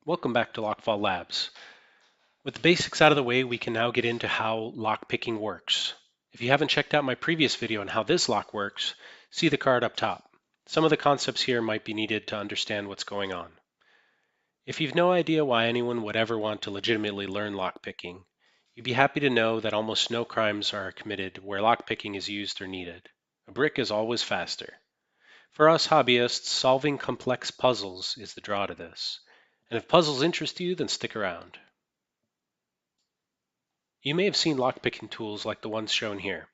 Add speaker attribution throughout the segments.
Speaker 1: Welcome back to Lockfall Labs. With the basics out of the way, we can now get into how lockpicking works. If you haven't checked out my previous video on how this lock works, see the card up top. Some of the concepts here might be needed to understand what's going on. If you've no idea why anyone would ever want to legitimately learn lockpicking, you'd be happy to know that almost no crimes are committed where lockpicking is used or needed. A brick is always faster. For us hobbyists, solving complex puzzles is the draw to this. And if puzzles interest you, then stick around. You may have seen lockpicking tools like the ones shown here.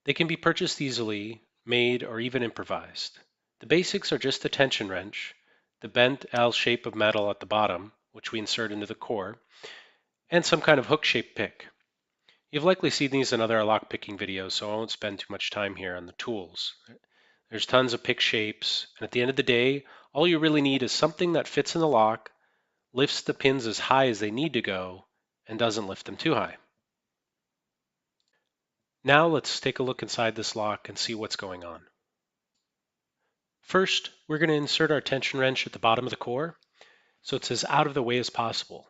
Speaker 1: They can be purchased easily, made, or even improvised. The basics are just a tension wrench, the bent L shape of metal at the bottom, which we insert into the core, and some kind of hook-shaped pick. You've likely seen these in other lockpicking videos, so I won't spend too much time here on the tools. There's tons of pick shapes, and at the end of the day, all you really need is something that fits in the lock, lifts the pins as high as they need to go, and doesn't lift them too high. Now let's take a look inside this lock and see what's going on. First, we're going to insert our tension wrench at the bottom of the core, so it's as out of the way as possible.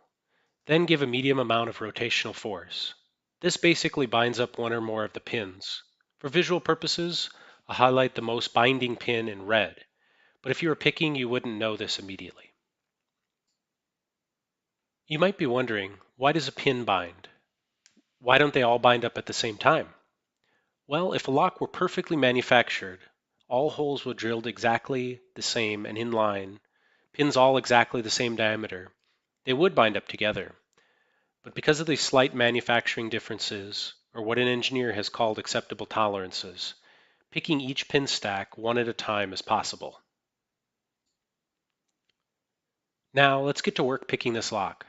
Speaker 1: Then give a medium amount of rotational force. This basically binds up one or more of the pins. For visual purposes, I'll highlight the most binding pin in red, but if you were picking, you wouldn't know this immediately. You might be wondering, why does a pin bind? Why don't they all bind up at the same time? Well, if a lock were perfectly manufactured, all holes were drilled exactly the same and in line, pins all exactly the same diameter, they would bind up together. But because of these slight manufacturing differences, or what an engineer has called acceptable tolerances, picking each pin stack one at a time is possible. Now let's get to work picking this lock.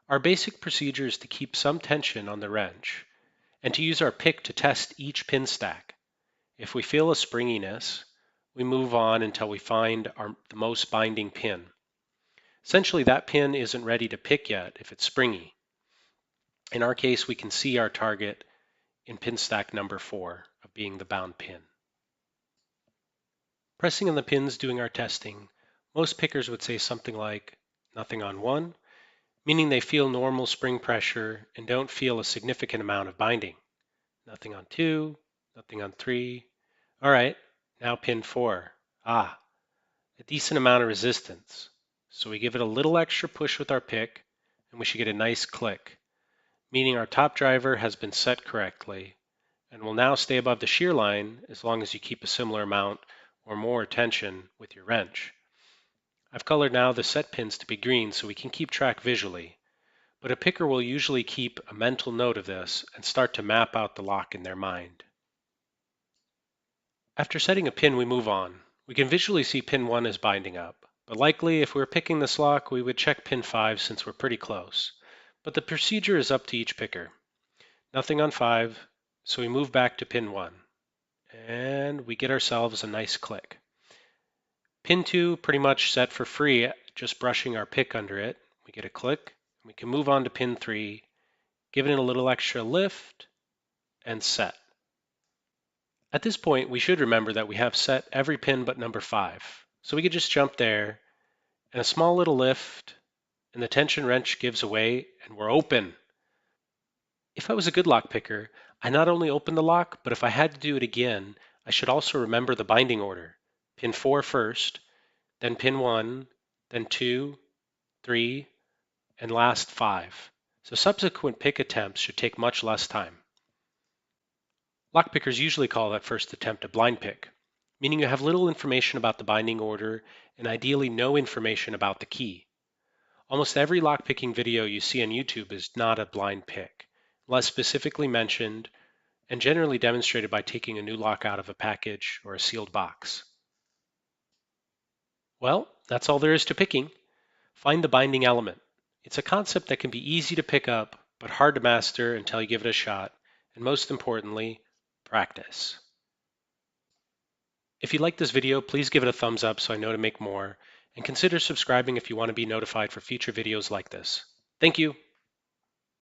Speaker 1: Our basic procedure is to keep some tension on the wrench and to use our pick to test each pin stack. If we feel a springiness, we move on until we find the most binding pin. Essentially, that pin isn't ready to pick yet if it's springy. In our case, we can see our target in pin stack number 4 of being the bound pin. Pressing on the pins doing our testing, most pickers would say something like nothing on 1, meaning they feel normal spring pressure and don't feel a significant amount of binding. Nothing on 2, nothing on 3. All right, now pin 4. A decent amount of resistance. So we give it a little extra push with our pick, and we should get a nice click, meaning our top driver has been set correctly, and will now stay above the shear line as long as you keep a similar amount or more tension with your wrench. I've colored now the set pins to be green so we can keep track visually, but a picker will usually keep a mental note of this and start to map out the lock in their mind. After setting a pin, we move on. We can visually see pin 1 is binding up, but likely if we were picking this lock, we would check pin 5 since we're pretty close. But the procedure is up to each picker. Nothing on 5, so we move back to pin 1, and we get ourselves a nice click. Pin 2 pretty much set for free, just brushing our pick under it. We get a click. We can move on to pin 3, give it a little extra lift, and set. At this point, we should remember that we have set every pin but number 5. So we could just jump there, and a small little lift, and the tension wrench gives away, and we're open. If I was a good lock picker, I not only open the lock, but if I had to do it again, I should also remember the binding order. Pin 4 first, then pin 1, then 2, 3, and last 5. So subsequent pick attempts should take much less time. Lockpickers usually call that first attempt a blind pick, meaning you have little information about the binding order and ideally no information about the key. Almost every lockpicking video you see on YouTube is not a blind pick, unless specifically mentioned and generally demonstrated by taking a new lock out of a package or a sealed box. Well, that's all there is to picking. Find the binding element. It's a concept that can be easy to pick up, but hard to master until you give it a shot, and most importantly, practice. If you like this video, please give it a thumbs up so I know to make more, and consider subscribing if you want to be notified for future videos like this. Thank you.